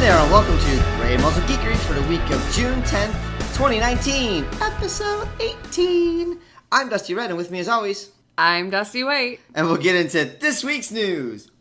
there, and welcome to Grey Muzzle Geekery for the week of June 10th, 2019, episode 18. I'm Dusty Red, and with me as always, I'm Dusty White. And we'll get into this week's news.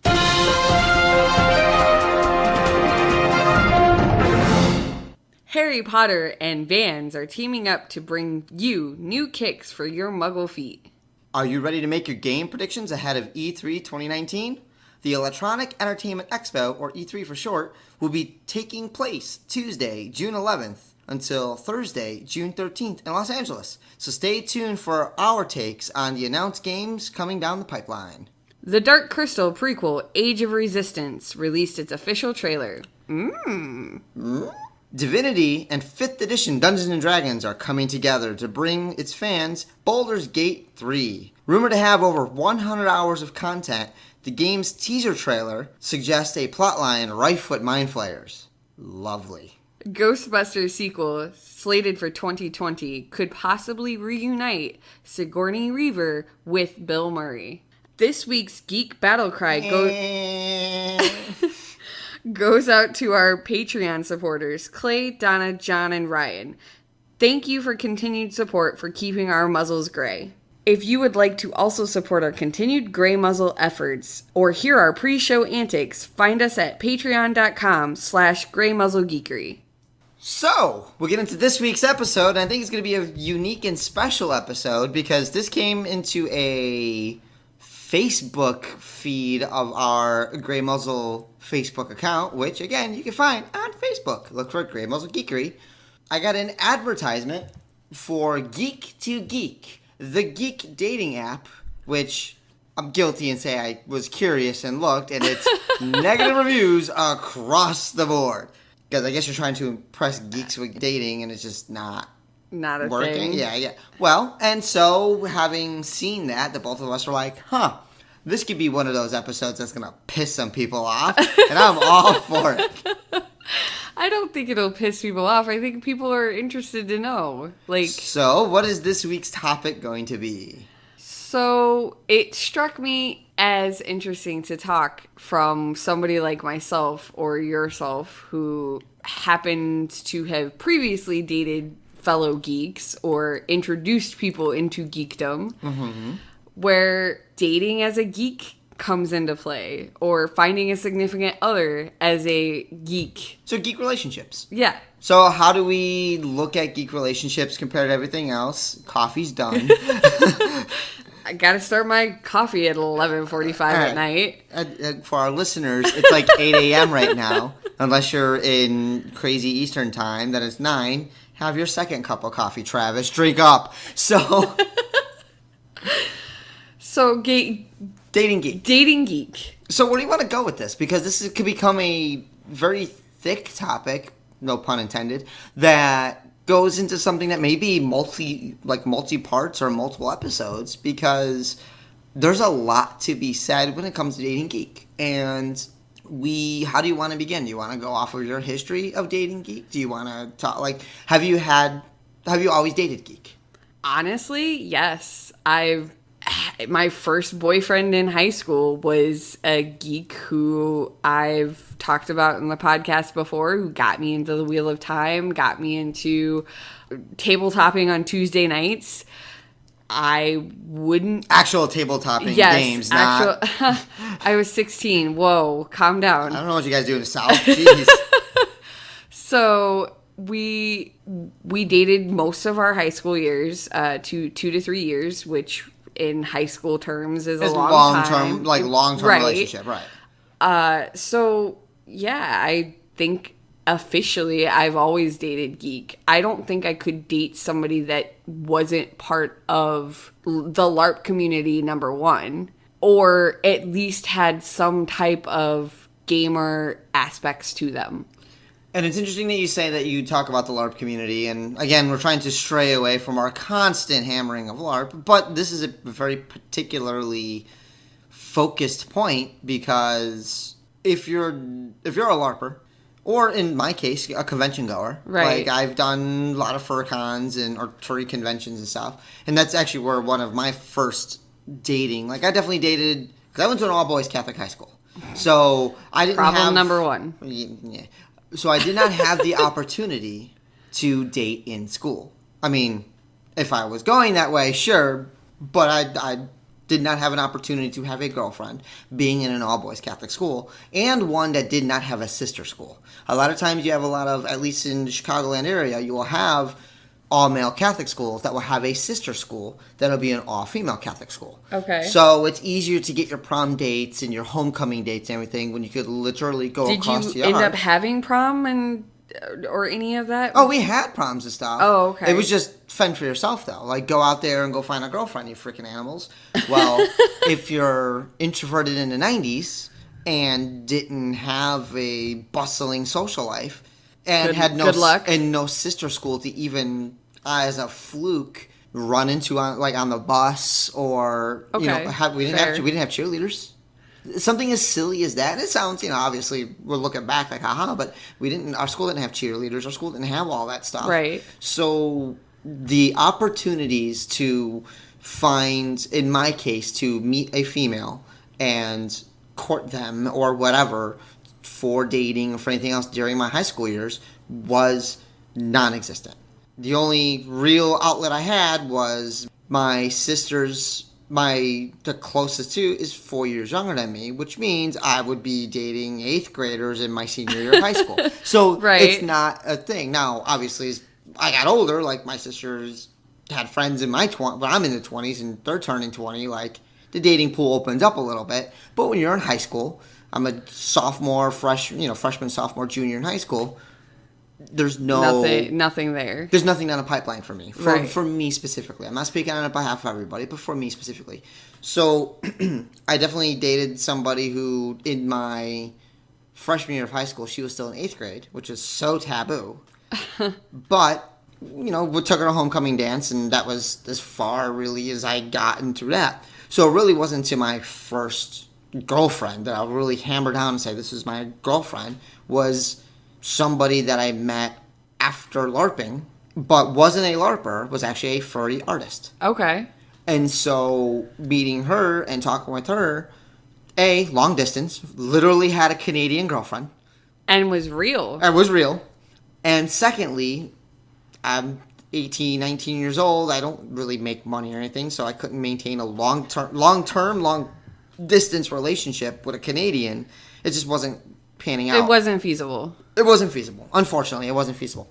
Harry Potter and Vans are teaming up to bring you new kicks for your muggle feet. Are you ready to make your game predictions ahead of E3 2019? The Electronic Entertainment Expo, or E3 for short, will be taking place Tuesday, June 11th until Thursday, June 13th in Los Angeles. So stay tuned for our takes on the announced games coming down the pipeline. The Dark Crystal prequel, Age of Resistance, released its official trailer. Divinity and 5th edition Dungeons & Dragons are coming together to bring its fans Baldur's Gate 3. Rumored to have over 100 hours of content, the game's teaser trailer suggests a plotline rife with mind flayers. Lovely. Ghostbusters sequel, slated for 2020, could possibly reunite Sigourney Weaver with Bill Murray. This week's Geek Battle Cry goes out to our Patreon supporters, Clay, Donna, John, and Ryan. Thank you for continued support for keeping our muzzles gray. If you would like to also support our continued Grey Muzzle efforts or hear our pre-show antics, find us at patreon.com/Grey Muzzle Geekery. So, we'll get into this week's episode, and I think it's going to be a unique and special episode because this came into a Facebook feed of our Grey Muzzle Facebook account, which, again, you can find on Facebook. Look for Grey Muzzle Geekery. I got an advertisement for Geek to Geek, the Geek dating app, which I'm guilty and say I was curious and looked, and it's negative reviews across the board. Because I guess you're trying to impress geeks with dating, and it's just not a working. thing. Yeah. Well, and so having seen that, the both of us were like, this could be one of those episodes that's going to piss some people off, and I'm all for it. I don't think it'll piss people off. I think people are interested to know. So, what is this week's topic going to be? So, it struck me as interesting to talk from somebody like myself or yourself who happened to have previously dated fellow geeks or introduced people into geekdom, where dating as a geek comes into play, or finding a significant other as a geek. So geek relationships. Yeah. So how do we look at geek relationships compared to everything else? Coffee's done. I gotta start my coffee at 11:45 at night. For our listeners, it's like 8 a.m. right now. Unless you're in crazy Eastern time, then it's 9. Have your second cup of coffee, Travis. Drink up. So Dating geek. So where do you want to go with this? Because this could become a very thick topic, no pun intended, that goes into something that may be multi-parts or multiple episodes, because there's a lot to be said when it comes to dating geek. And how do you want to begin? Do you want to go off of your history of dating geek? Do you want to talk, have you always dated geek? Honestly, yes. My first boyfriend in high school was a geek who I've talked about in the podcast before, who got me into the Wheel of Time, got me into tabletopping on Tuesday nights. I wouldn't... Actual tabletopping games, not... I was 16. Whoa, calm down. I don't know what you guys do in the South. Jeez. So... We dated most of our high school years, 2 to 3 years, which in high school terms is a long time. Long-term relationship, right. So, yeah, I think officially I've always dated geek. I don't think I could date somebody that wasn't part of the LARP community, number one, or at least had some type of gamer aspects to them. And it's interesting that you say that you talk about the LARP community, and again, we're trying to stray away from our constant hammering of LARP, but this is a very particularly focused point, because if you're a LARPer, or in my case, a convention goer, right? I've done a lot of fur cons or furry conventions and stuff, and that's actually where one of my first dating, I definitely dated, because I went to an all-boys Catholic high school, so I didn't have... Problem number one. Yeah. So I did not have the opportunity to date in school. I mean, if I was going that way, sure, but I did not have an opportunity to have a girlfriend being in an all-boys Catholic school, and one that did not have a sister school. A lot of times you have a lot of, at least in the Chicagoland area, you will have all-male Catholic schools that will have a sister school that'll be an all-female Catholic school. Okay. So it's easier to get your prom dates and your homecoming dates and everything when you could literally go across the Did you yard. end up having prom or any of that? Oh, we had proms and stuff. Oh, okay. It was just fend for yourself, though. Like, go out there and go find a girlfriend, you freaking animals. Well, if you're introverted in the 90s and didn't have a bustling social life and had no good luck. And no sister school to even, as a fluke, run into on the bus or we didn't have cheerleaders. Something as silly as that. And it sounds, obviously we're looking back like, haha, but our school didn't have cheerleaders. Our school didn't have all that stuff. Right. So the opportunities to find, in my case, to meet a female and court them or whatever for dating or for anything else during my high school years was non-existent. The only real outlet I had was my sister's. The closest to is 4 years younger than me, which means I would be dating 8th graders in my senior year of high school. So It's not a thing. Now, obviously, as I got older, like my sisters had friends in my 20s, but I'm in the 20s and they're turning 20, like the dating pool opens up a little bit. But when you're in high school, I'm a sophomore, freshman, sophomore, junior in high school. There's nothing there. There's nothing on the pipeline for me. Right. For me specifically. I'm not speaking on behalf of everybody, but for me specifically. So I definitely dated somebody who, in my freshman year of high school, she was still in 8th grade, which is so taboo. But, we took her to homecoming dance, and that was as far, really, as I got into that. So it really wasn't to my first girlfriend that I really hammer down and say, this is my girlfriend, was somebody that I met after LARPing, but wasn't a LARPer, was actually a furry artist. Okay. And so meeting her and talking with her, long distance, literally had a Canadian girlfriend. And was real. It was real. And secondly, I'm 18, 19 years old. I don't really make money or anything, so I couldn't maintain a long distance relationship with a Canadian. It just wasn't panning out. It wasn't feasible. It wasn't feasible. Unfortunately, it wasn't feasible.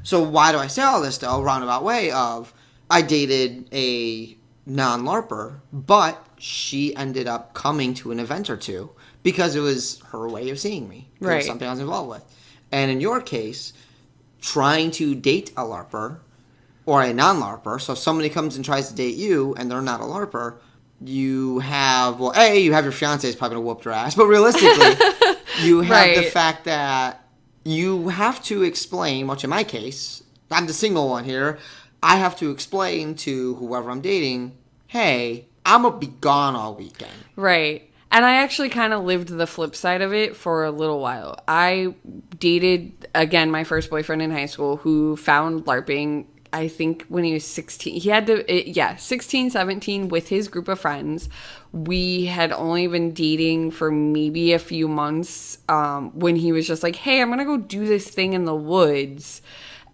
So why do I say all this, though? Roundabout way of, I dated a non-LARPer, but she ended up coming to an event or two because it was her way of seeing me. It was something I was involved with. And in your case, trying to date a LARPer or a non-LARPer, so if somebody comes and tries to date you and they're not a LARPer, you have your fiance is probably going to whoop your ass, but realistically, you have the fact that you have to explain, which in my case, I'm the single one here, I have to explain to whoever I'm dating, hey, I'm going to be gone all weekend. Right. And I actually kind of lived the flip side of it for a little while. I dated, again, my first boyfriend in high school who found LARPing, I think, when he was 16. He had 16, 17 with his group of friends. We had only been dating for maybe a few months when he was just like, hey, I'm going to go do this thing in the woods.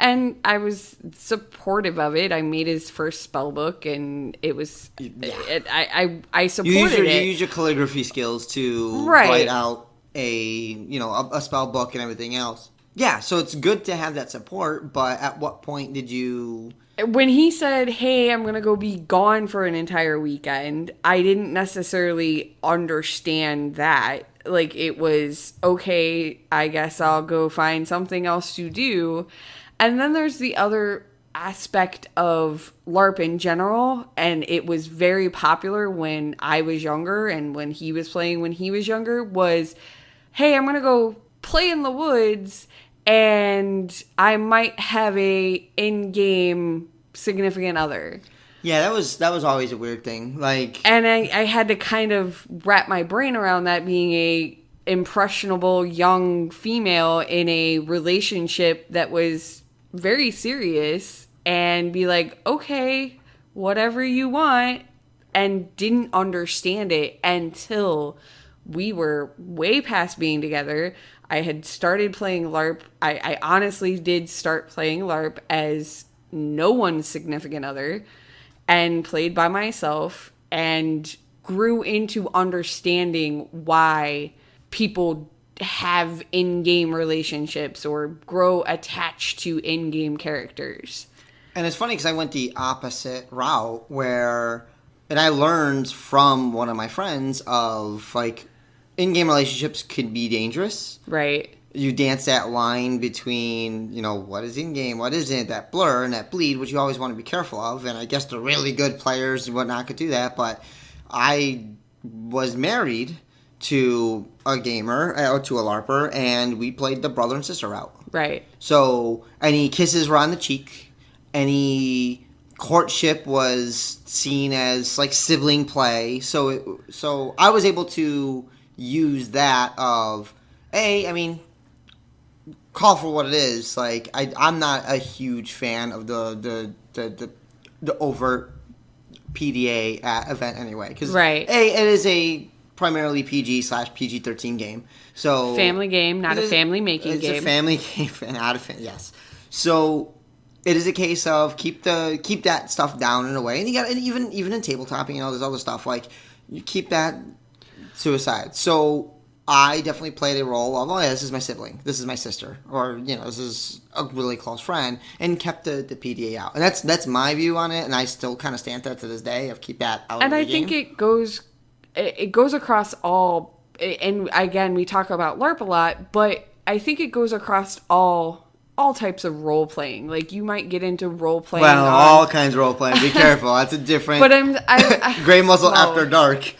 And I was supportive of it. I made his first spell book, and it was, I supported it. You use your calligraphy skills to write out a spell book and everything else. Yeah, so it's good to have that support, but at what point did you... When he said, hey, I'm going to go be gone for an entire weekend, I didn't necessarily understand that. Like, it was, okay, I guess I'll go find something else to do. And then there's the other aspect of LARP in general, and it was very popular when I was younger and when he was playing when he was younger, was, hey, I'm going to go play in the woods, and I might have a in-game significant other. Yeah, that was always a weird thing. Like, and I had to kind of wrap my brain around that, being a impressionable young female in a relationship that was very serious, and be like, okay, whatever you want, and didn't understand it until we were way past being together. I had started playing LARP. I honestly did start playing LARP as no one's significant other and played by myself and grew into understanding why people have in-game relationships or grow attached to in-game characters. And it's funny because I went the opposite route and I learned from one of my friends of, like, in-game relationships could be dangerous. Right. You dance that line between, what is in-game, what isn't, that blur and that bleed, which you always want to be careful of. And I guess the really good players and whatnot could do that. But I was married to a gamer, or to a LARPer, and we played the brother and sister route. Right. So any kisses were on the cheek. Any courtship was seen as, like, sibling play. So I was able to use that of, call for what it is. Like, I'm not a huge fan of the overt PDA event anyway. Because right. it is a primarily PG/PG-13 game. So family game, not a family making game. It's a family game, not a yes. So it is a case of keep that stuff down in a way, and you got even in tabletopping, there's other stuff, like, you keep that to a side. So I definitely played a role of, this is my sibling, this is my sister, or this is a really close friend, and kept the PDA out. And that's my view on it, and I still kind of stand there to this day of keep that out. And of the I think game. it goes across all. And again, we talk about LARP a lot, but I think it goes across all types of role playing. Like, you might get into role playing. Well, all kinds of role playing. Be careful. That's a different. But I Grey Muzzle After Dark.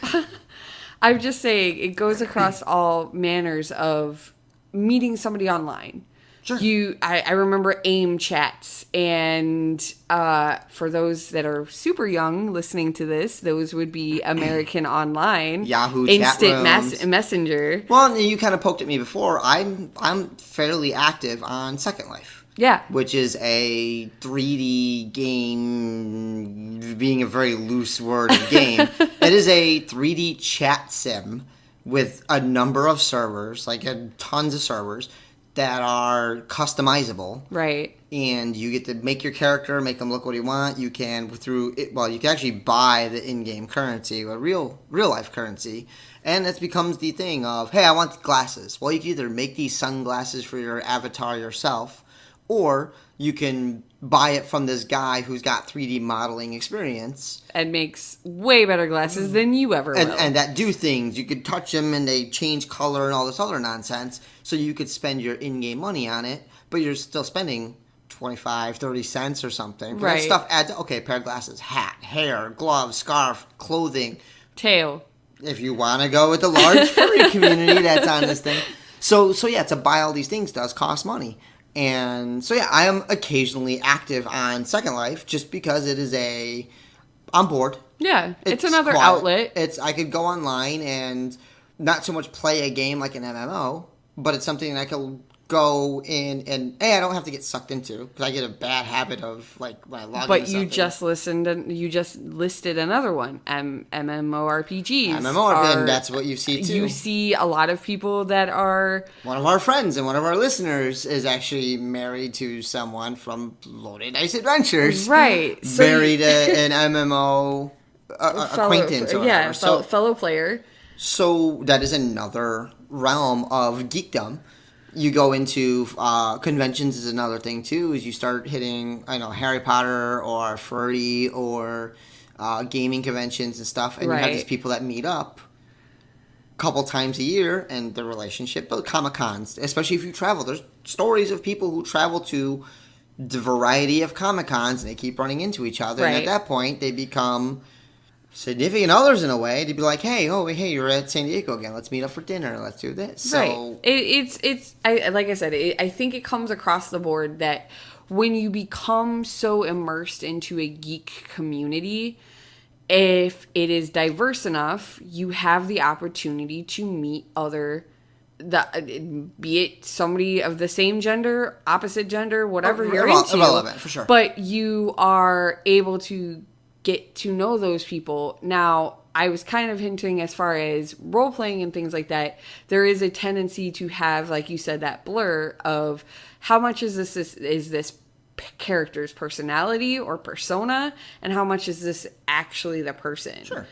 I'm just saying it goes across all manners of meeting somebody online. Sure. I remember AIM chats, and for those that are super young listening to this, those would be American Online, Yahoo Instant chat rooms. Messenger. Well, you kind of poked at me before. I'm fairly active on Second Life. Yeah. Which is a 3D game, being a very loose word of game. It is a 3D chat sim with a number of servers, like tons of servers, that are customizable. Right. And you get to make your character, make them look what you want. You can, you can actually buy the in-game currency, a real life currency. And it becomes the thing of, hey, I want glasses. Well, you can either make these sunglasses for your avatar yourself, or you can buy it from this guy who's got 3D modeling experience. And makes way better glasses than you ever will. And that do things. You could touch them and they change color and all this other nonsense. So you could spend your in-game money on it, but you're still spending 25, 30 cents or something. But right. That stuff adds up. Okay, pair of glasses, hat, hair, gloves, scarf, clothing. Tail. If you want to go with the large furry community that's on this thing. So yeah, to buy all these things does cost money. And so, yeah, I am occasionally active on Second Life just because it is I'm bored. Yeah, it's another quiet. outlet. I could go online and not so much play a game like an MMO, but it's something I could go in and, I don't have to get sucked into, because I get a bad habit of, like, when I log but into you something. you just listed another one, MMORPGs. And that's what you see too. You see a lot of people that are... One of our friends and one of our listeners is actually married to someone from Loaded Dice Adventures. Right. So married an MMO acquaintance or whatever. Fellow player. So that is another realm of geekdom. You go into conventions is another thing too. Is you start hitting, Harry Potter or furry or gaming conventions and stuff, and you have these people that meet up a couple times a year, and the relationship. But Comic-Cons, especially if you travel, there's stories of people who travel to the variety of Comic-Cons, and they keep running into each other. Right. And at that point, they become significant others in a way, to be like, hey, you're at San Diego again. Let's meet up for dinner. Let's do this. Right. So it's like I said, I think it comes across the board that when you become so immersed into a geek community, if it is diverse enough, you have the opportunity to meet be it somebody of the same gender, opposite gender, whatever you're into. Irrelevant, for sure. But you are able to get to know those people. Now, I was kind of hinting as far as role playing and things like that, there is a tendency to have, like you said, that blur of how much is this character's personality or persona, and how much is this actually the person. Sure.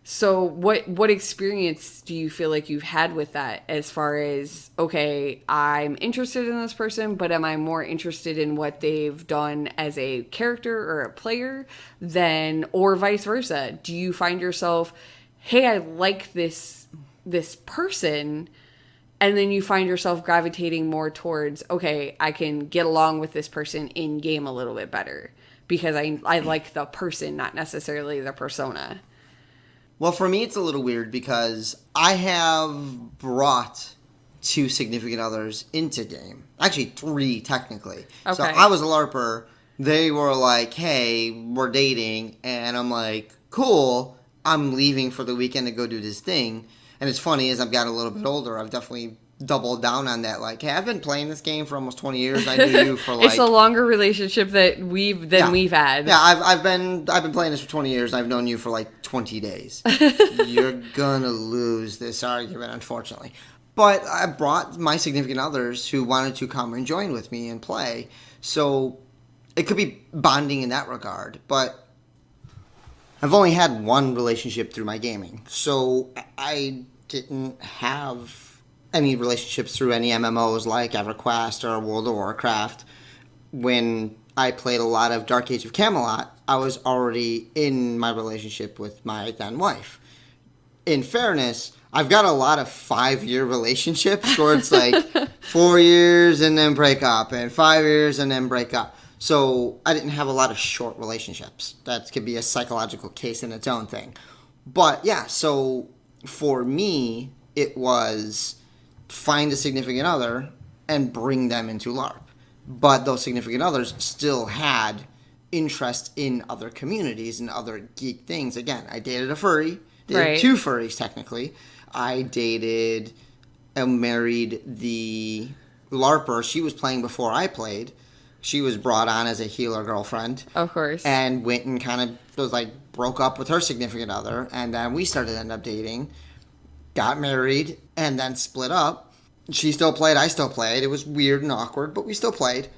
So what experience do you feel like you've had with that, as far as, okay, I'm interested in this person, but am I more interested in what they've done as a character or a player than, or vice versa? Do you find yourself, hey, I like this person, and then you find yourself gravitating more towards, okay, I can get along with this person in game a little bit better because I like the person, not necessarily the persona? Well, for me, it's a little weird because I have brought 2 significant others into game. Actually, 3, technically. Okay. So I was a LARPer. They were like, hey, we're dating. And I'm like, cool. I'm leaving for the weekend to go do this thing. And it's funny, as I've gotten a little bit older, I've definitely doubled down on that. Like, hey, I've been playing this game for almost 20 years. I knew you for like... It's a longer relationship that we've had. Yeah, I've been playing this for 20 years. And I've known you for like 20 days. You're gonna lose this argument, unfortunately. But I brought my significant others who wanted to come and join with me and play. So it could be bonding in that regard. But I've only had one relationship through my gaming. So I didn't have any relationships through any MMOs like EverQuest or World of Warcraft. When I played a lot of Dark Age of Camelot, I was already in my relationship with my then wife. In fairness, I've got a lot of 5-year relationships where it's like 4 years and then break up, and 5 years and then break up. So I didn't have a lot of short relationships. That could be a psychological case in its own thing. But yeah, so for me, it was find a significant other and bring them into LARP. But those significant others still had interest in other communities and other geek things. Again, I dated a furry. Dated 2 furries, technically. I dated and married the LARPer. She was playing before I played. She was brought on as a healer girlfriend. Of course. And went and kind of was like, broke up with her significant other. And then we end up dating. Got married. And then split up. She still played, I still played. It was weird and awkward, but we still played.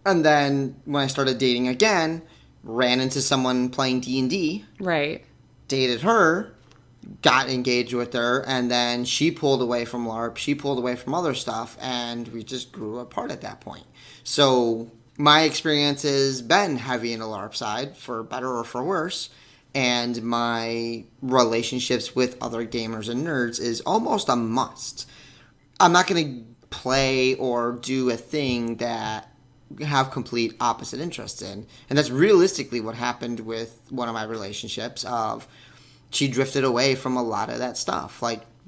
And then when I started dating again, ran into someone playing D&D. Right. Dated her, got engaged with her, and then she pulled away from LARP. She pulled away from other stuff, and we just grew apart at that point. So my experience has been heavy in the LARP side, for better or for worse. And my relationships with other gamers and nerds is almost a must. I'm not going to play or do a thing that have complete opposite interests in. And that's realistically what happened with one of my relationships. Of she drifted away from a lot of that stuff.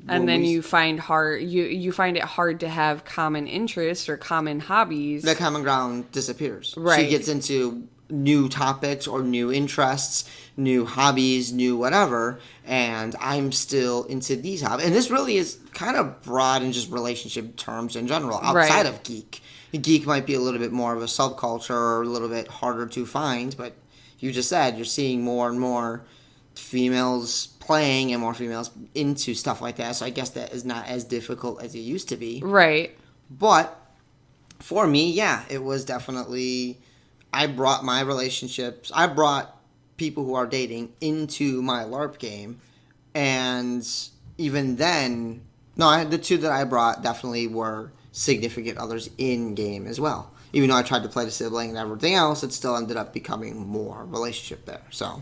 And then you find you find it hard to have common interests or common hobbies. The common ground disappears. Right. She gets into new topics or new interests, new hobbies, new whatever, and I'm still into these hobbies. And this really is kind of broad in just relationship terms in general, outside of geek. Geek might be a little bit more of a subculture or a little bit harder to find, but you just said you're seeing more and more females playing and more females into stuff like that, so I guess that is not as difficult as it used to be. Right. But for me, yeah, it was definitely... I brought my relationships, I brought people who are dating into my LARP game, and even then, the 2 that I brought definitely were significant others in game as well. Even though I tried to play the sibling and everything else, it still ended up becoming more relationship there. So,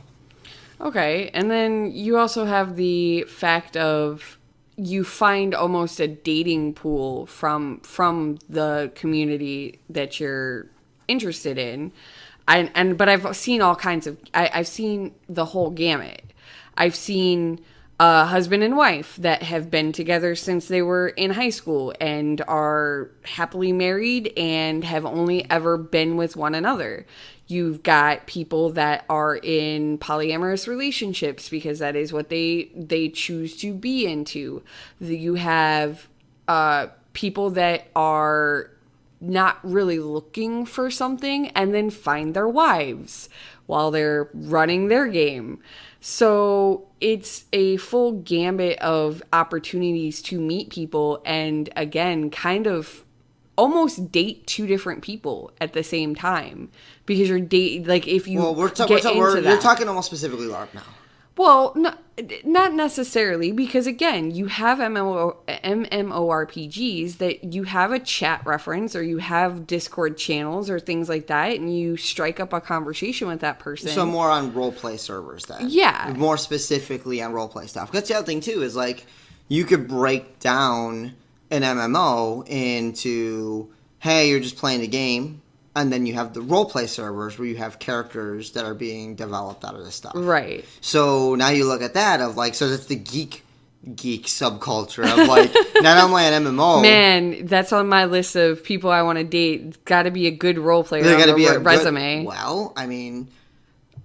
okay, and then you also have the fact of you find almost a dating pool from the community that you're interested in, but I've seen all kinds of. I've seen the whole gamut. I've seen a husband and wife that have been together since they were in high school and are happily married and have only ever been with one another. You've got people that are in polyamorous relationships because that is what they choose to be into. You have people that are not really looking for something and then find their wives, while they're running their game. So it's a full gambit of opportunities to meet people and, again, kind of almost date two different people at the same time, because you're dating, like, if you You're talking almost specifically LARP now. Well, not necessarily, because again, you have MMORPGs that you have a chat reference or you have Discord channels or things like that, and you strike up a conversation with that person. So more on roleplay servers then. Yeah. More specifically on roleplay stuff. That's the other thing too, is like you could break down an MMO into, hey, you're just playing a game. And then you have the roleplay servers where you have characters that are being developed out of this stuff. Right. So now you look at that of like, so that's the geek subculture of like, not only an MMO. Man, that's on my list of people I want to date. Got to be a good role player on the resume. Well, I mean,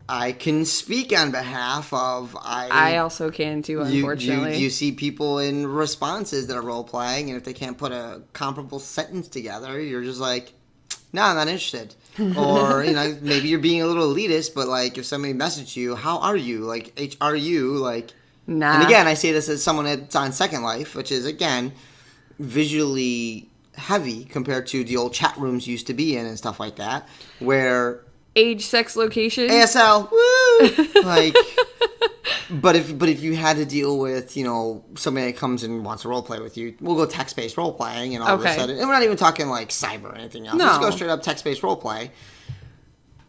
I can speak on behalf of... I also can too, unfortunately. You see people in responses that are role playing, and if they can't put a comparable sentence together, you're just like... No, I'm not interested. Or, maybe you're being a little elitist, but, like, if somebody messaged you, how are you? Like, HRU, like... Nah. And again, I say this as someone that's on Second Life, which is, again, visually heavy compared to the old chat rooms used to be in and stuff like that, where... Age, sex, location. ASL, woo! Like... But if you had to deal with, somebody that comes and wants to role play with you, we'll go text-based role playing and all of a sudden, and we're not even talking like cyber or anything else. No. Let's go straight up text-based role play,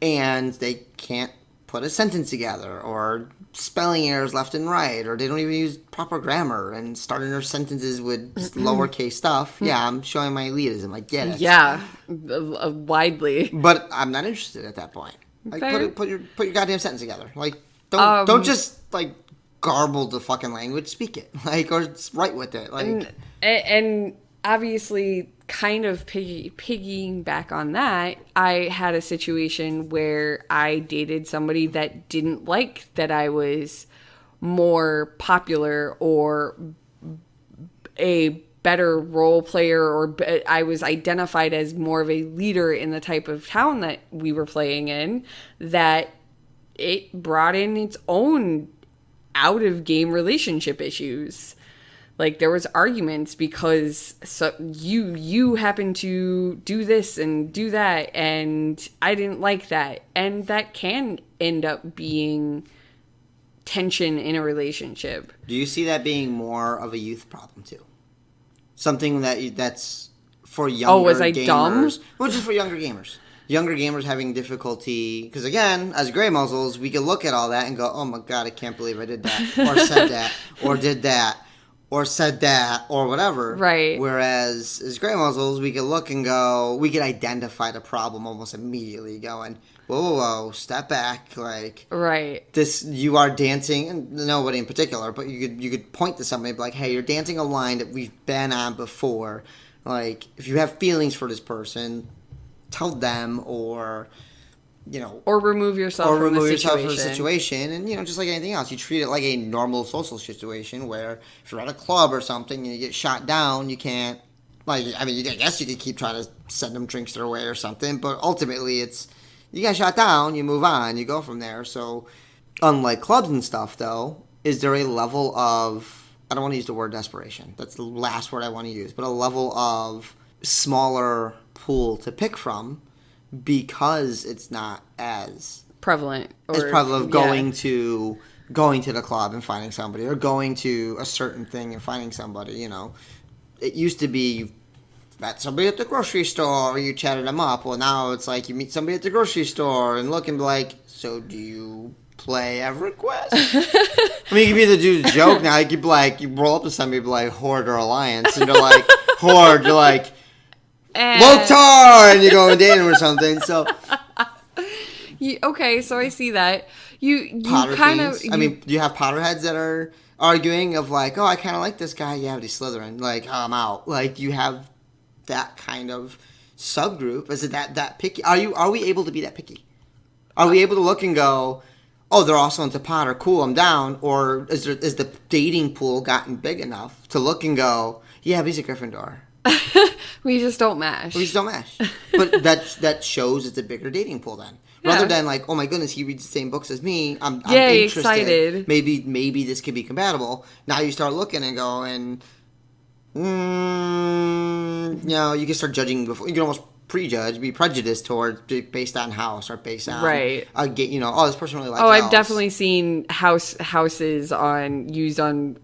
and they can't put a sentence together, or spelling errors left and right, or they don't even use proper grammar and starting their sentences with lowercase stuff. Yeah, I'm showing my elitism. I get it. Yeah, widely. But I'm not interested at that point. Like, put your goddamn sentence together. Like. Don't just, like, garble the fucking language. Speak it. Like, or write with it. Like, and obviously, kind of piggying back on that, I had a situation where I dated somebody that didn't like that I was more popular or a better role player, or I was identified as more of a leader in the type of town that we were playing in, that it brought in its own out-of-game relationship issues. Like, there was arguments because you happened to do this and do that, and I didn't like that. And that can end up being tension in a relationship. Do you see that being more of a youth problem, too? Something that's for younger gamers. Was I dumb? Well, just for younger gamers. Younger gamers having difficulty, because again, as Grey Muzzles, we can look at all that and go, oh my god, I can't believe I did that, or said that, or did that, or said that, or whatever. Right. Whereas, as Grey Muzzles, we can look and go, we can identify the problem almost immediately, going, whoa, step back, like, right. This, you are dancing, and nobody in particular, but you could point to somebody and be like, hey, you're dancing a line that we've been on before. Like, if you have feelings for this person, tell them, or remove yourself from the situation. And just like anything else, you treat it like a normal social situation where if you're at a club or something and you get shot down, you can't, I guess you could keep trying to send them drinks their way or something, but ultimately it's, you get shot down, you move on, you go from there. So unlike clubs and stuff, though, is there a level of, I don't want to use the word desperation, that's the last word I want to use, but a level of smaller pool to pick from, because it's not as prevalent going to the club and finding somebody, or going to a certain thing and finding somebody. It used to be you met somebody at the grocery store, you chatted them up. Well, now it's like you meet somebody at the grocery store and look and be like, so do you play EverQuest? You could be the dude's joke now. You could be like, you roll up to somebody and be like, Horde or Alliance, and they're like, Horde, you're like, Loktar, and you go and date him or something. So, okay, so I see that you Potter kind of. Do you have Potterheads that are arguing of like, oh, I kind of like this guy. Yeah, but he's Slytherin. Like, oh, I'm out. Like, you have that kind of subgroup. Is it that picky? Are we able to be that picky? Are we able to look and go, oh, they're also into Potter. Cool, I'm down. Or is the dating pool gotten big enough to look and go, yeah, but he's a Gryffindor. We just don't mash. But that shows it's a bigger dating pool then. Rather than like, oh my goodness, he reads the same books as me. I'm Yay, interested. excited. Maybe this could be compatible. Now you start looking and going, you can start judging before. You can almost prejudge, be prejudiced towards based on house or based on right. This person really likes. I've definitely seen houses used on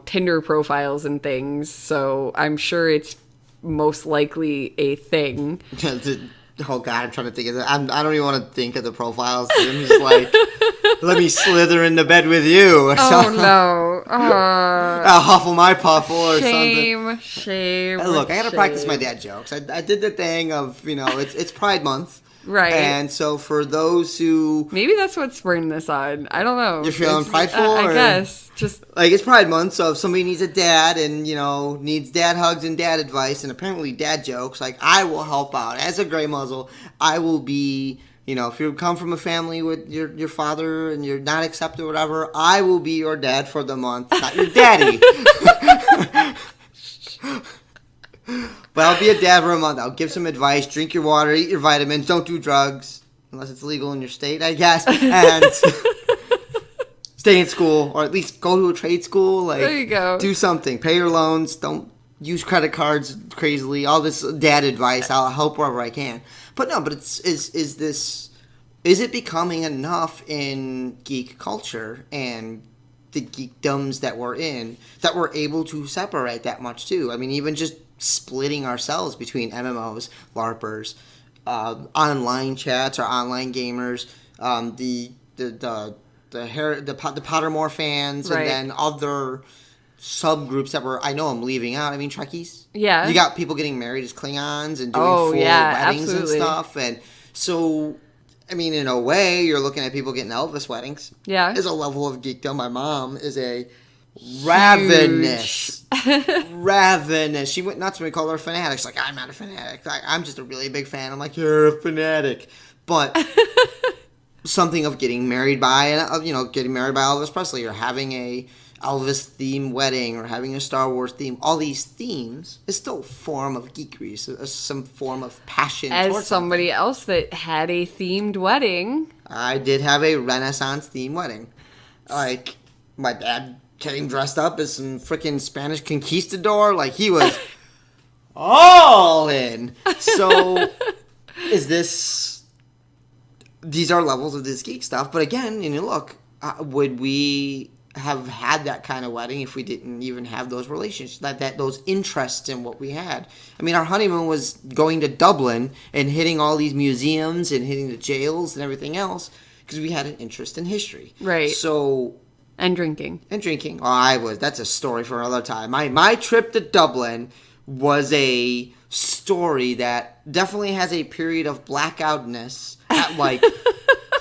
Tinder profiles and things. So I'm sure it's most likely a thing. Oh God, I'm trying to think of that. I don't even want to think of the profiles. I'm just like, let me slither into bed with you. Or something. No. I'll huffle my puffle or something. Shame. Look, I got to practice my dad jokes. I did the thing of, it's Pride Month. Right. And so for those who... Maybe that's what spurred this on. I don't know. You're feeling prideful? I guess. Just... Like, it's Pride Month, so if somebody needs a dad and, needs dad hugs and dad advice and apparently dad jokes, like, I will help out. As a Grey Muzzle, I will be... if you come from a family with your father and you're not accepted or whatever, I will be your dad for the month, not your daddy. But I'll be a dad for a month. I'll give some advice, drink your water, eat your vitamins, don't do drugs, unless it's legal in your state, I guess, and stay in school, or at least go to a trade school. Like, there you go. Do something. Pay your loans. Don't use credit cards crazily. All this dad advice. I'll help wherever I can. But no, is it becoming enough in geek culture and the geekdoms that we're in that we're able to separate that much too? I mean, even just splitting ourselves between MMOs, LARPers, online chats or online gamers, the Pottermore fans, right. and then other subgroups that I know I'm leaving out. I mean, Trekkies. Yeah. You got people getting married as Klingons and doing full weddings absolutely. and stuff. And so, I mean, in a way, you're looking at people getting Elvis weddings. Yeah. There's a level of geekdom. My mom is a ravenous. She went nuts when we called her a fanatic. She's like, I'm not a fanatic. I'm just a really big fan. I'm like, you're a fanatic. But something of getting married by, getting married by Elvis Presley, or having a Elvis themed wedding, or having a Star Wars theme. All these themes is still a form of geekery, so some form of passion. As somebody else that had a themed wedding, I did have a Renaissance themed wedding. Like, my dad came dressed up as some freaking Spanish conquistador. Like, he was all in. So, these are levels of this geek stuff. But again, look, would we have had that kind of wedding if we didn't even have those relationships, those interests in what we had? I mean, our honeymoon was going to Dublin and hitting all these museums and hitting the jails and everything else because we had an interest in history. Right. So... And drinking. That's a story for another time. My trip to Dublin was a story that definitely has a period of blackoutness at like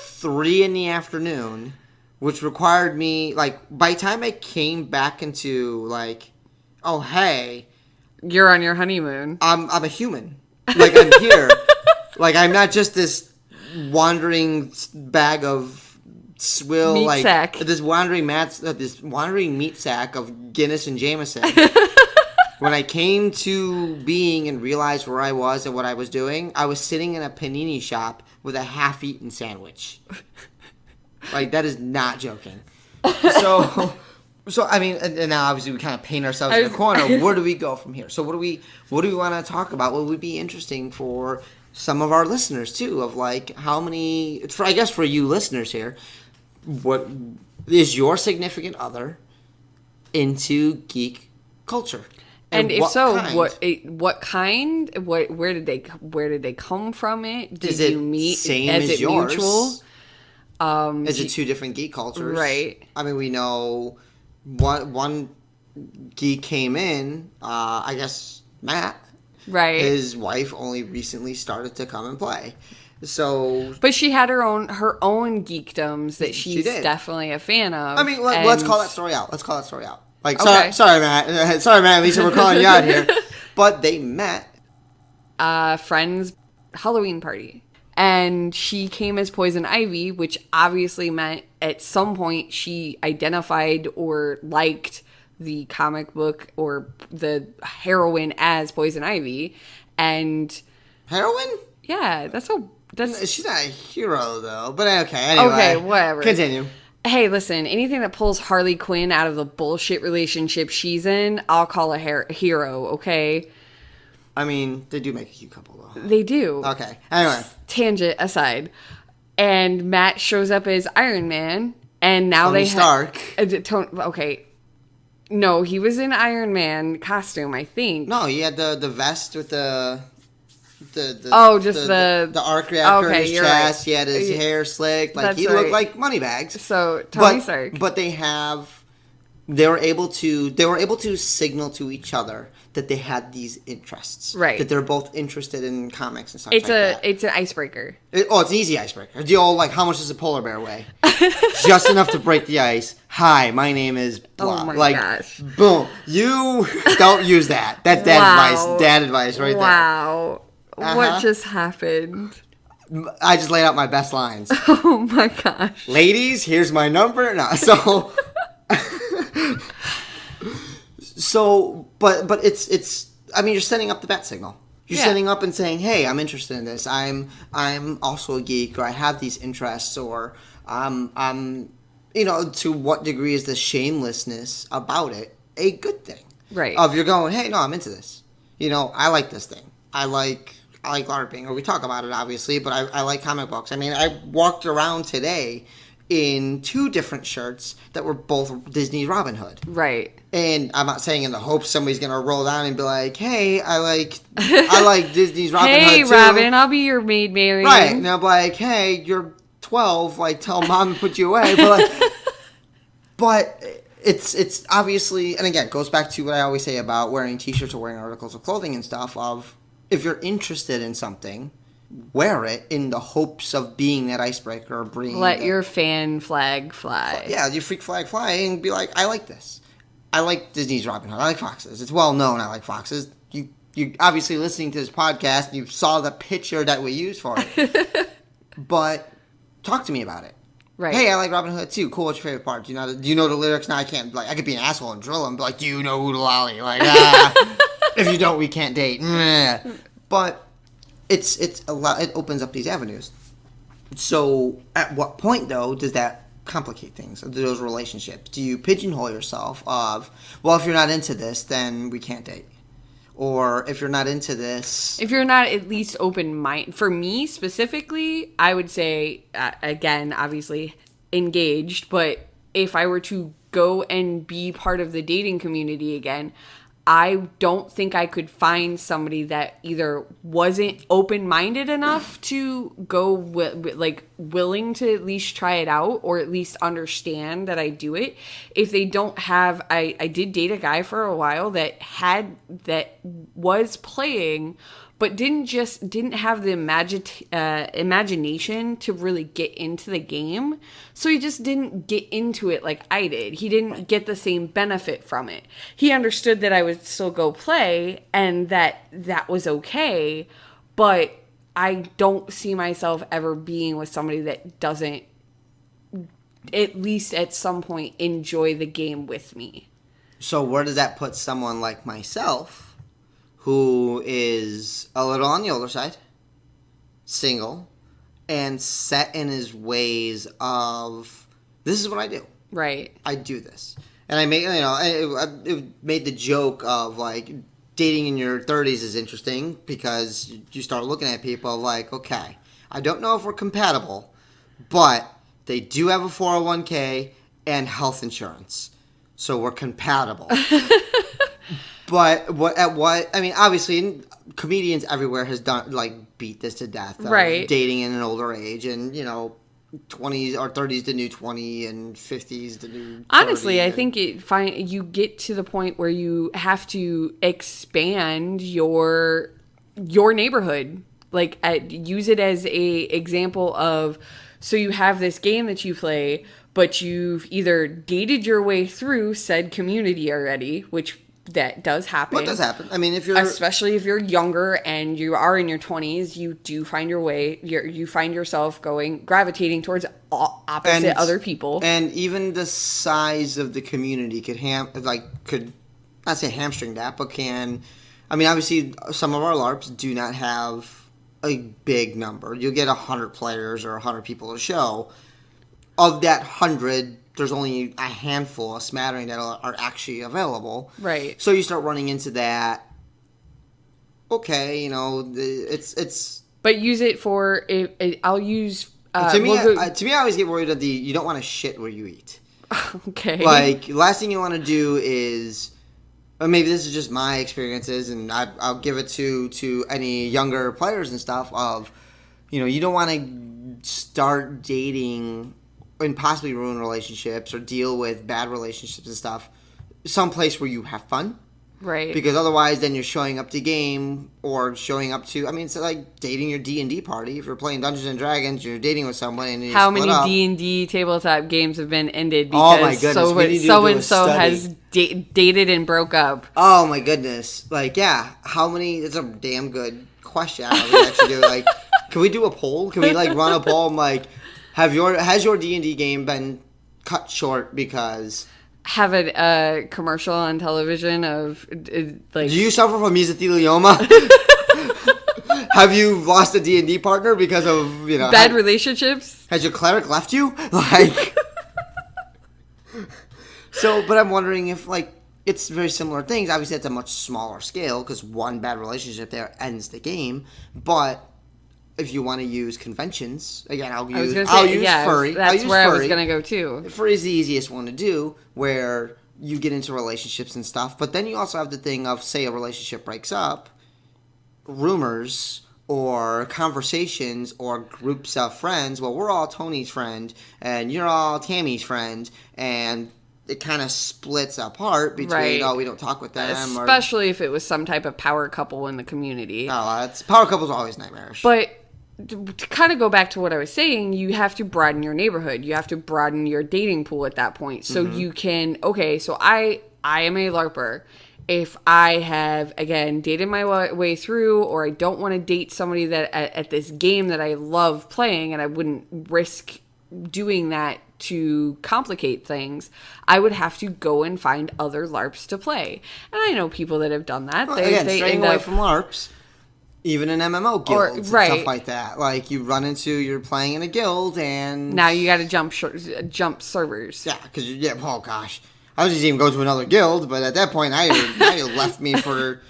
3 p.m, which required me, like, by the time I came back into, like, oh, hey. You're on your honeymoon. I'm a human. Like, I'm here. Like, I'm not just this wandering bag of swill, meat like sack. this wandering meat sack of Guinness and Jameson. When I came to being and realized where I was and what I was doing, I was sitting in a panini shop with a half-eaten sandwich. Like, that is not joking. So I mean, and now obviously we kind of paint ourselves in a corner. Where do we go from here? So what do we want to talk about? What would be interesting for some of our listeners too? Of like, how many? I guess for you listeners here, what is your significant other into geek culture? And if so, kind? what kind? Where did they come from? Did it you meet? Same as it yours? Mutual? Is it two different geek cultures? Right. I mean, we know one geek came in. I guess Matt. Right. His wife only recently started to come and play. So, but she had her own geekdoms that she's definitely a fan of. I mean, let's call that story out. Like, okay. sorry, Matt. Sorry, Matt. Lisa, we're calling you out here. But they met. Friend's Halloween party. And she came as Poison Ivy, which obviously meant at some point she identified or liked the comic book or the heroine as Poison Ivy. And heroine? Yeah, that's how She's not a hero, though. But okay, anyway. Okay, whatever. Continue. Hey, listen, anything that pulls Harley Quinn out of the bullshit relationship she's in, I'll call a hero, okay? I mean, they do make a cute couple, though. They do. Okay, anyway. Tangent aside. And Matt shows up as Iron Man, and now Tony Stark. Okay. No, he was in Iron Man costume, I think. No, he had the vest with the arc reactor in his chest. Right. He had his hair slicked. Like, he looked like Moneybags. So Tony Stark. But they were able to signal to each other that they had these interests. Right. That they're both interested in comics and stuff like that. It's an icebreaker. It's an easy icebreaker. The old, like, how much does a polar bear weigh? Just enough to break the ice. Hi, my name is blah. Oh my gosh. Boom. You don't use that. That's dad advice right there. Wow. What just happened? I just laid out my best lines. Oh my gosh. Ladies, here's my number. No, but it's I mean, you're setting up the bat signal. You're setting up and saying, "Hey, I'm interested in this. I'm also a geek, or I have these interests, or I'm to what degree is the shamelessness about it a good thing?" Right. If you're going, "Hey, no, I'm into this. I like this thing. I like LARPing," or we talk about it obviously, but I like comic books. I mean, I walked around today in 2 different shirts that were both Disney's Robin Hood. Right. And I'm not saying in the hope somebody's gonna roll down and be like, "Hey, I like Disney's Robin Hood too." Hey, Robin, I'll be your maid, Marian. Right. And I'm like, "Hey, you're 12. Like, tell mom to put you away." But it's obviously, and again, it goes back to what I always say about wearing T-shirts or wearing articles of clothing and stuff. Of if you're interested in something, wear it in the hopes of being that icebreaker, or let your fan flag fly. Yeah, your freak flag fly, and be like, "I like this. I like Disney's Robin Hood. I like Fox's. It's well known I like Fox's." You obviously listening to this podcast, you saw the picture that we used for it. But talk to me about it. Right. Hey, I like Robin Hood too. Cool. What's your favorite part? Do you know the lyrics? Now I can't. Like, I could be an asshole and drill them. But like, do you know Oodle Lolly? Like, if you don't, we can't date. But it's a lot. It opens up these avenues. So, at what point though does that complicate things? Those relationships? Do you pigeonhole yourself? Of, well, if you're not into this, then we can't date. Or if you're not into this... If you're not at least open-minded... For me, specifically, I would say, again, obviously, engaged. But if I were to go and be part of the dating community again, I don't think I could find somebody that either wasn't open-minded enough to go, willing to at least try it out, or at least understand that I do it. If they don't have, I did date a guy for a while that was playing, but didn't have the imagination to really get into the game. So he just didn't get into it like I did. He didn't get the same benefit from it. He understood that I would still go play and that was okay, but I don't see myself ever being with somebody that doesn't, at least at some point, enjoy the game with me. So where does that put someone like myself, who is a little on the older side, single, and set in his ways of, this is what I do. Right. I do this. And I made, it made the joke of, like, dating in your 30s is interesting because you start looking at people like, okay, I don't know if we're compatible, but they do have a 401k and health insurance. So we're compatible. But obviously, comedians everywhere has done, like, beat this to death. Right. Dating in an older age, and, 20s or 30s the new 20 and 50s the new 30. Honestly, I think you get to the point where you have to expand your neighborhood. Like, use it as a example of, so you have this game that you play, but you've either dated your way through said community already, which that does happen. What does happen? I mean, especially if you're younger and you are in your 20s, you do find your way. You find yourself gravitating towards opposite other people. And even the size of the community could not say hamstring that, but can. I mean, obviously, some of our LARPs do not have a big number. You'll get 100 players or 100 people to show. Of that 100, there's only a handful, a smattering that are actually available. Right. So you start running into that. Okay, you know, it's. But use it for. I'll use. To me, I always get worried of you don't want to shit where you eat. Okay. Like, last thing you want to do is. Or maybe this is just my experiences, and I'll give it to any younger players and stuff. Of, you know, you don't want to start dating and possibly ruin relationships or deal with bad relationships and stuff someplace where you have fun. Right. Because otherwise, then you're showing up to game or showing up to. I mean, it's like dating your D&D party. If you're playing Dungeons and Dragons, you're dating with someone, and you how split many up. D&D tabletop games have been ended because oh my goodness, so and so has dated and broke up? Oh my goodness! Like, yeah, how many? It's a damn good question. I don't know if we actually do. Like, can we do a poll? Can we like run a poll? Like, has your D&D game been cut short because? Have a commercial on television of like. Do you suffer from mesothelioma? Have you lost a D&D partner because of bad relationships? Has your cleric left you? Like. So, but I'm wondering if like it's very similar things. Obviously, it's a much smaller scale because one bad relationship there ends the game. But if you want to use conventions, again, I'll use furry. That's where I was gonna go too. Furry is the easiest one to do, where you get into relationships and stuff. But then you also have the thing of, say, a relationship breaks up, rumors or conversations or groups of friends. Well, we're all Tony's friend, and you're all Tammy's friend, and it kind of splits apart between, right. Oh, we don't talk with them. Especially if it was some type of power couple in the community. Oh, power couples are always nightmarish. But to kind of go back to what I was saying, you have to broaden your neighborhood. You have to broaden your dating pool at that point. So you can, okay, so I am a LARPer. If I have, again, dated my way through, or I don't want to date somebody that at this game that I love playing, and I wouldn't risk doing that to complicate things, I would have to go and find other LARPs to play. And I know people that have done that. Well, they straying away from LARPs, even in MMO guilds and stuff like that. Like, you're playing in a guild, and now you got to jump servers. Yeah, because oh gosh, I was just even go to another guild, but at that point, now you left me for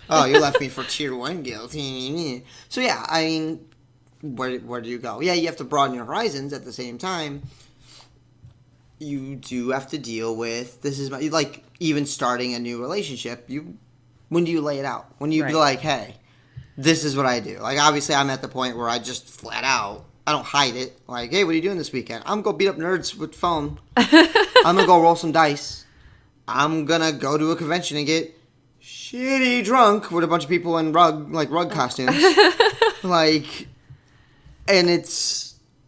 tier 1 guild. So yeah, I mean, where do you go? Yeah, you have to broaden your horizons at the same time. You do have to deal with like even starting a new relationship. When do you lay it out? When do you be like, hey, this is what I do? Like, obviously, I'm at the point where I just flat out, I don't hide it. Like, hey, what are you doing this weekend? I'm gonna go beat up nerds with phone. I'm gonna go roll some dice. I'm gonna go to a convention and get shitty drunk with a bunch of people in rug costumes. Like, and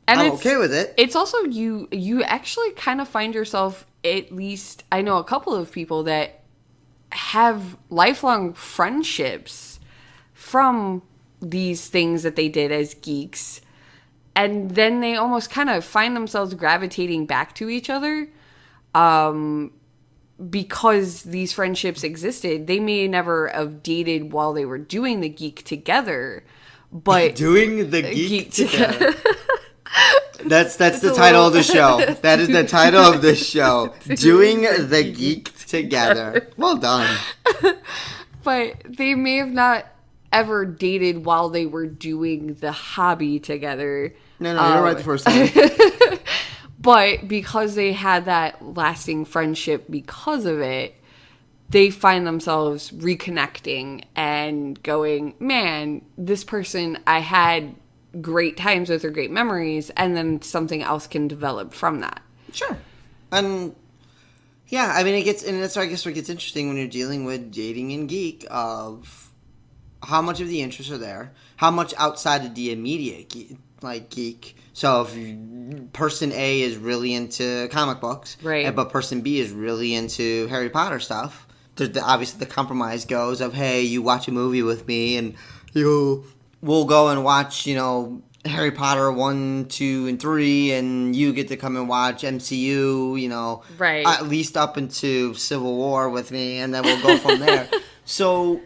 I'm okay with it. It's also, you actually kind of find yourself, at least, I know a couple of people that have lifelong friendships from these things that they did as geeks. And then they almost kind of find themselves gravitating back to each other. Because these friendships existed. They may never have dated while they were doing the geek together. But doing the geek together. That's the title of the show. That is the title of the show. Doing the geek together. Well done. But they may have not ever dated while they were doing the hobby together. No, you're right the first time. But because they had that lasting friendship because of it, they find themselves reconnecting and going, man, this person, I had great times with or great memories, and then something else can develop from that. Sure. And yeah, I mean, that's I guess what gets interesting when you're dealing with dating and geek, of how much of the interests are there, how much outside of the immediate geek. So if person A is really into comic books, right, but person B is really into Harry Potter stuff, obviously the compromise goes of, hey, you watch a movie with me, and we'll go and watch, Harry Potter 1, 2, and 3, and you get to come and watch MCU, right, at least up into Civil War with me, and then we'll go from there. So,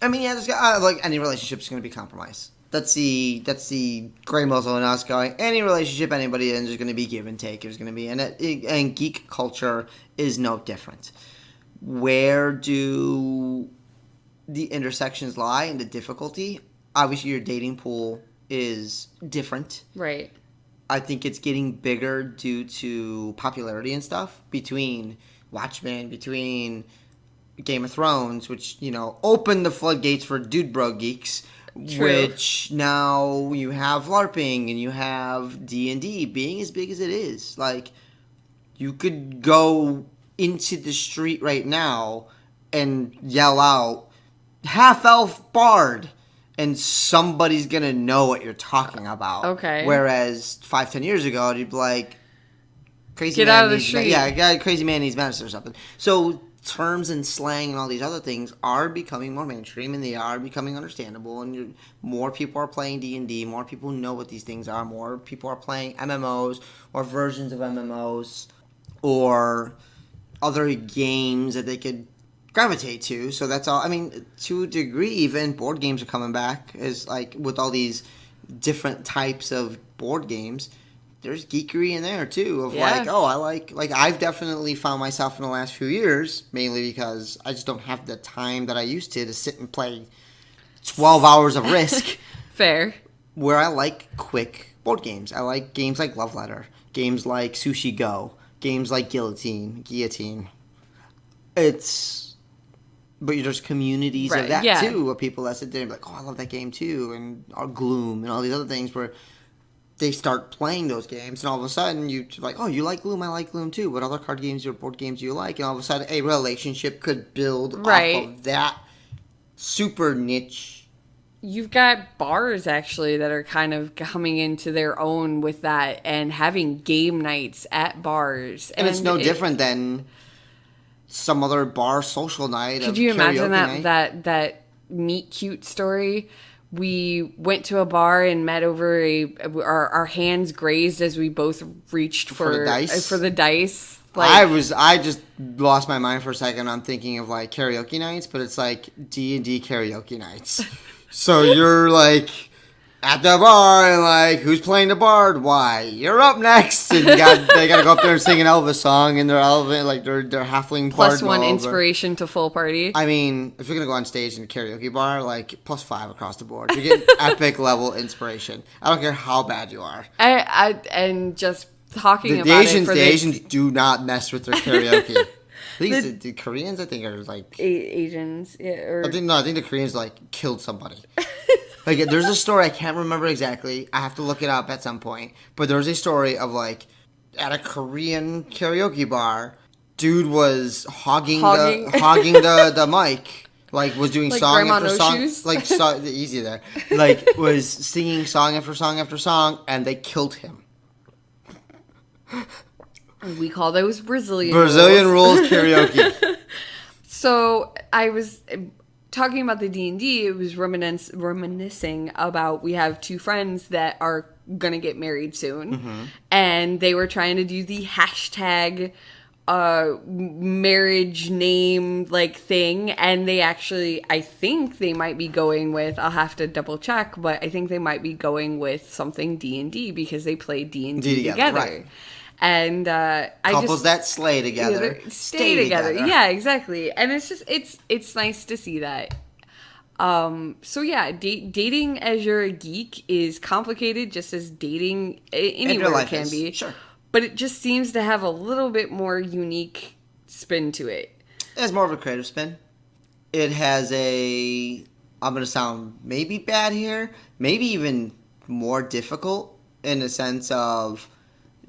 I mean, yeah, like any relationship is going to be compromised. That's the Grey Muzzle in us going, any relationship anybody in, there's going to be give and take. There's going to be, and geek culture is no different. Where do the intersections lie and the difficulty? Obviously, your dating pool is different. Right. I think it's getting bigger due to popularity and stuff between Watchmen, between Game of Thrones, which, opened the floodgates for dude bro geeks. True. Which now you have LARPing and you have D&D being as big as it is. Like, you could go into the street right now and yell out, half-elf bard, and somebody's going to know what you're talking about. Okay. Whereas 5-10 years ago, you'd be like, crazy Get man out of the needs street. crazy man needs medicine or something. So terms and slang and all these other things are becoming more mainstream, and they are becoming understandable, and more people are playing D&D, more people know what these things are, more people are playing MMOs or versions of MMOs or other games that they could gravitate to. So that's all. I mean, to a degree, even board games are coming back, as like with all these different types of board games. There's geekery in there too, of I've definitely found myself in the last few years, mainly because I just don't have the time that I used to sit and play 12 hours of Risk. Fair. Where I like quick board games. I like games like Love Letter, games like Sushi Go, games like Guillotine. But there's communities of that too, of people that sit there and be like, oh, I love that game too, and Gloom and all these other things where they start playing those games, and all of a sudden you're like, oh, you like Gloom, I like Gloom too. What other card games or board games do you like? And all of a sudden a relationship could build off of that super niche. You've got bars, actually, that are kind of coming into their own with that and having game nights at bars. And it's no different than some other bar social night. Could you imagine that meet cute story? We went to a bar and met over our hands grazed as we both reached for the dice. Like, I just lost my mind for a second. I'm thinking of like karaoke nights, but it's like D&D karaoke nights. So you're like at the bar and like, who's playing the bard? Why? You're up next. And they got to go up there and sing an Elvis song, and they're halfling plus one inspiration to full party. I mean, if you're going to go on stage in a karaoke bar, like +5 across the board. You're getting epic level inspiration. I don't care how bad you are. And just talking about the Asians do not mess with their karaoke. I think the Koreans, are like Asians. Yeah, I think the Koreans like killed somebody. Like, there's a story, I can't remember exactly. I have to look it up at some point. But there's a story of, like, at a Korean karaoke bar, dude was hogging the mic. Like, was doing like song after song. Shoes? Like, easy there. Like, was singing song after song after song, and they killed him. We call those Brazilian rules karaoke. So, I was talking about the D&D, it was reminiscing about, we have two friends that are gonna get married soon, and they were trying to do the hashtag marriage name like thing, and they actually, I think they might be going with, I'll have to double check, but I think they might be going with something D&D because they play D&D together. Right. And couples that slay together stay together. Yeah, exactly. And it's just it's nice to see that. So yeah, dating as you're a geek is complicated, just as dating anywhere can be. Sure. But it just seems to have a little bit more unique spin to it. It has more of a creative spin. It has I'm going to sound maybe bad here, maybe even more difficult in the sense of,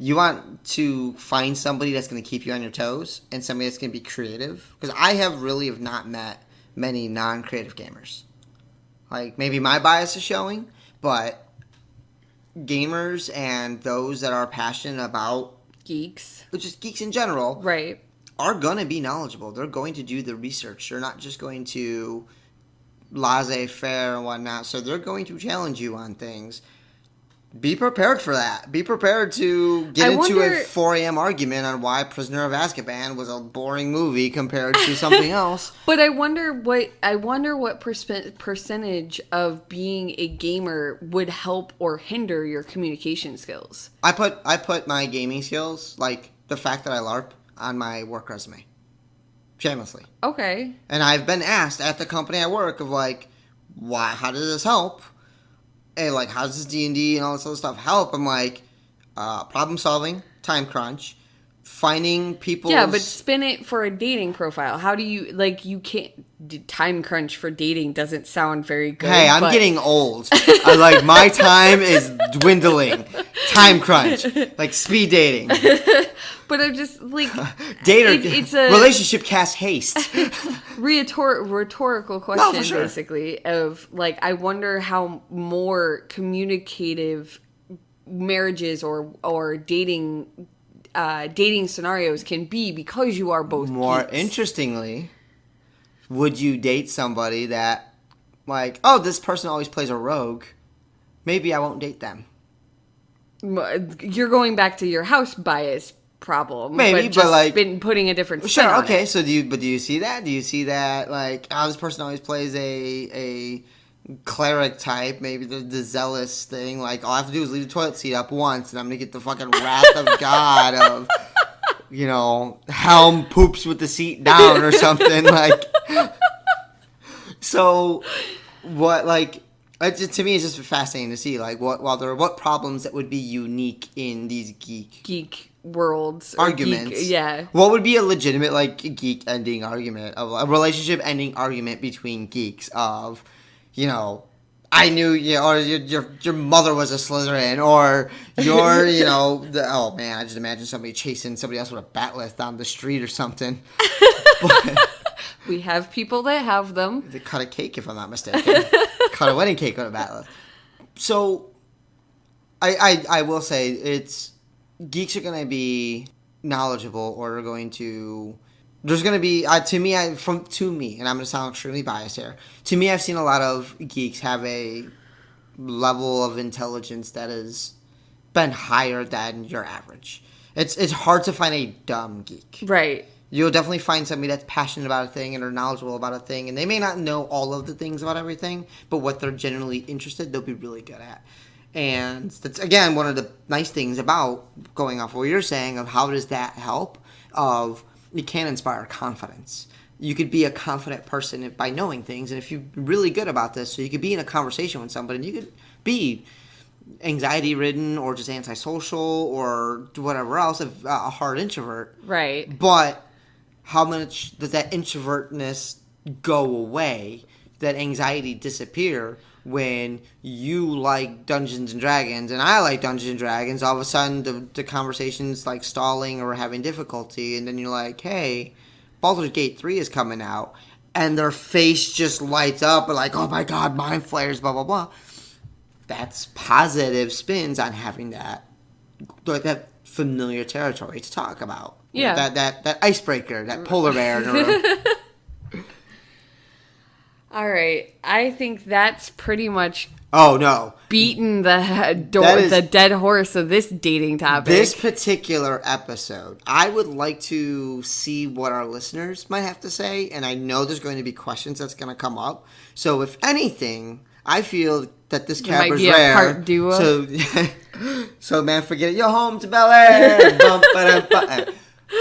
you want to find somebody that's going to keep you on your toes and somebody that's going to be creative. Because I have not met many non-creative gamers. Like, maybe my bias is showing, but gamers and those that are passionate about geeks, just geeks in general, right, are going to be knowledgeable. They're going to do the research. They're not just going to laissez-faire and whatnot. So they're going to challenge you on things. Be prepared for that. Be prepared to get into a 4 a.m. argument on why Prisoner of Azkaban was a boring movie compared to something else. But I wonder what percentage of being a gamer would help or hinder your communication skills. I put my gaming skills, like the fact that I LARP, on my work resume. Shamelessly. Okay. And I've been asked at the company I work of like, why? How does this help? And like, how does this D&D and all this other stuff help? I'm like, problem solving, time crunch, finding people. Yeah, but spin it for a dating profile. How do you, like, you can't, time crunch for dating doesn't sound very good. Hey, I'm getting old. Like, my time is dwindling. Time crunch. Like, speed dating. But I'm just, like, it's a relationship cast haste. Rhetorical question, No, for sure. basically, of, like, I wonder how more communicative marriages or dating scenarios can be because you are both More geeks. interestingly, would you date somebody that, like, oh, this person always plays a rogue, maybe I won't date them. You're going back to your house bias problem. Maybe, but like, been putting a different spin sure, on okay, it. so do you see that? Do you see that, like, oh, this person always plays a cleric type, maybe the zealous thing, like, all I have to do is leave the toilet seat up once and I'm gonna get the fucking wrath of God of, you know, Helm poops with the seat down or something, like. So, what, like, to me, it's just fascinating to see, like, what problems that would be unique in these geek worlds arguments. Yeah. What would be a legitimate, like, geek ending argument, of a relationship ending argument between geeks of, you know, I knew you, or your mother was a Slytherin, or your, you know, oh man, I just imagine somebody chasing somebody else with a batleth down the street or something. But, we have people that have them. they cut a cake, if I'm not mistaken. Cut a wedding cake on a batleth. So, I will say, it's, geeks are going to be knowledgeable, or are going to, there's going to be, to me, and I'm going to sound extremely biased here, to me, I've seen a lot of geeks have a level of intelligence that has been higher than your average. It's hard to find a dumb geek. Right. You'll definitely find somebody that's passionate about a thing and are knowledgeable about a thing, and they may not know all of the things about everything, but what they're genuinely interested, they'll be really good at. And that's, again, one of the nice things about going off what you're saying of how does that help, of it can inspire confidence. You could be a confident person by knowing things, and if you're really good about this, so you could be in a conversation with somebody, and you could be anxiety-ridden or just antisocial or whatever else, a hard introvert. Right. But how much does that introvertness go away, that anxiety disappear, when you like Dungeons and Dragons and I like Dungeons and Dragons? All of a sudden the conversation's like stalling or having difficulty, and then you're like, hey, Baldur's Gate 3 is coming out, and their face just lights up and like, oh my god, mind flares, blah blah blah. That's positive spins on having that familiar territory to talk about. Yeah. That icebreaker, that polar bear. All right. I think that's pretty much That beaten is, the dead horse of this dating topic. This particular episode, I would like to see what our listeners might have to say, and I know there's going to be questions that's going to come up. So if anything, I feel that this cab is rare. Part duo. So man, forget it. You're home to Bel Air.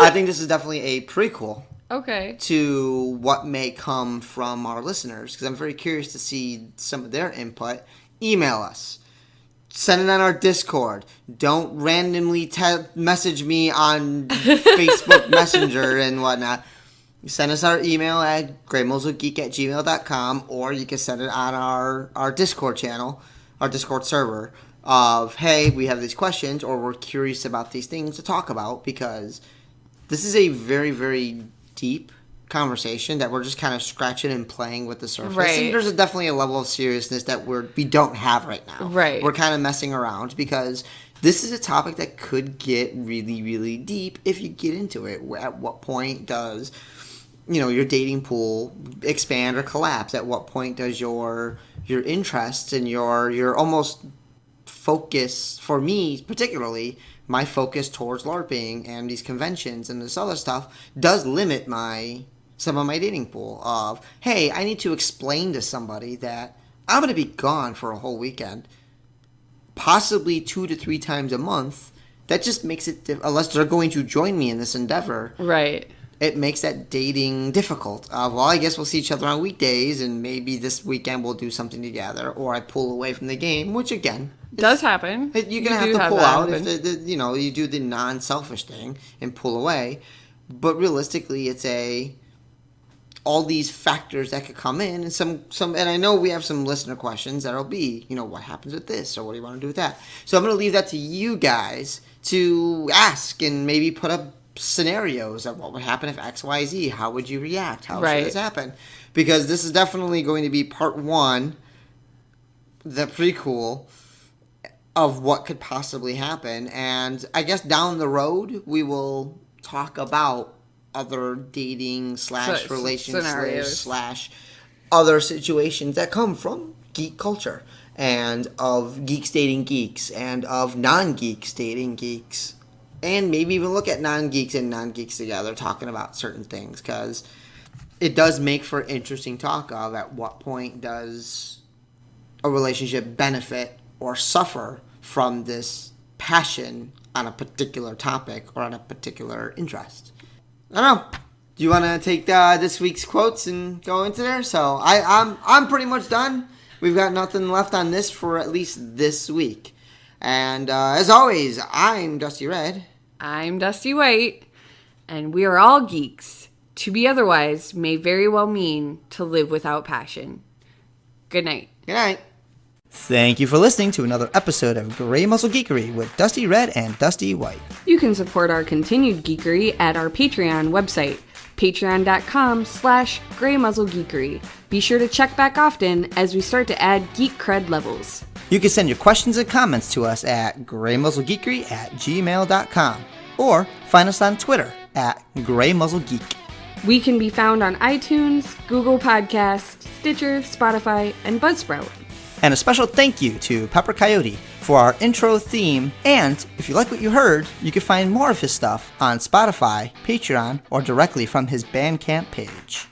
I think this is definitely a prequel. Okay. To what may come from our listeners, because I'm very curious to see some of their input. Email us. Send it on our Discord. Don't randomly message me on Facebook Messenger and whatnot. Send us our email at greymuzzlegeek@gmail.com, or you can send it on our Discord channel, our Discord server, of, hey, we have these questions, or we're curious about these things to talk about, because this is a very, very deep conversation that we're just kind of scratching and playing with the surface. Right. And there's definitely a level of seriousness that we don't have right now. Right. We're kind of messing around because this is a topic that could get really, really deep if you get into it. At what point does, your dating pool expand or collapse? At what point does your interests and your almost focus, for me particularly, my focus towards LARPing and these conventions and this other stuff does limit some of my dating pool of, hey, I need to explain to somebody that I'm going to be gone for a whole weekend, possibly 2 to 3 times a month. That just makes it, unless they're going to join me in this endeavor. Right. It makes that dating difficult. Well, I guess we'll see each other on weekdays, and maybe this weekend we'll do something together, or I pull away from the game, which again does happen. You're gonna have to pull out if you do the non-selfish thing and pull away. But realistically, it's all these factors that could come in, and some, and I know we have some listener questions that'll be, what happens with this, or what do you want to do with that? So I'm gonna leave that to you guys to ask and maybe put up scenarios of what would happen if X, Y, Z. How would you react? How should this happen? Because this is definitely going to be part 1, the prequel of what could possibly happen. And I guess down the road we will talk about other dating / relationships / other situations that come from geek culture and of geeks dating geeks and of non-geeks dating geeks. And maybe even look at non-geeks and non-geeks together talking about certain things, because it does make for interesting talk of at what point does a relationship benefit or suffer from this passion on a particular topic or on a particular interest. I don't know. Do you want to take this week's quotes and go into there? So I'm pretty much done. We've got nothing left on this for at least this week. And as always, I'm Dusty Red. I'm Dusty White. And we are all geeks. To be otherwise may very well mean to live without passion. Good night. Good night. Thank you for listening to another episode of Grey Muzzle Geekery with Dusty Red and Dusty White. You can support our continued geekery at our Patreon website, patreon.com/Grey Muzzle Geekery. Be sure to check back often as we start to add geek cred levels. You can send your questions and comments to us at greymuzzlegeekery@gmail.com or find us on Twitter at Grey Muzzle Geek. We can be found on iTunes, Google Podcasts, Stitcher, Spotify, and Buzzsprout. And a special thank you to Pepper Coyote for our intro theme. And if you like what you heard, you can find more of his stuff on Spotify, Patreon, or directly from his Bandcamp page.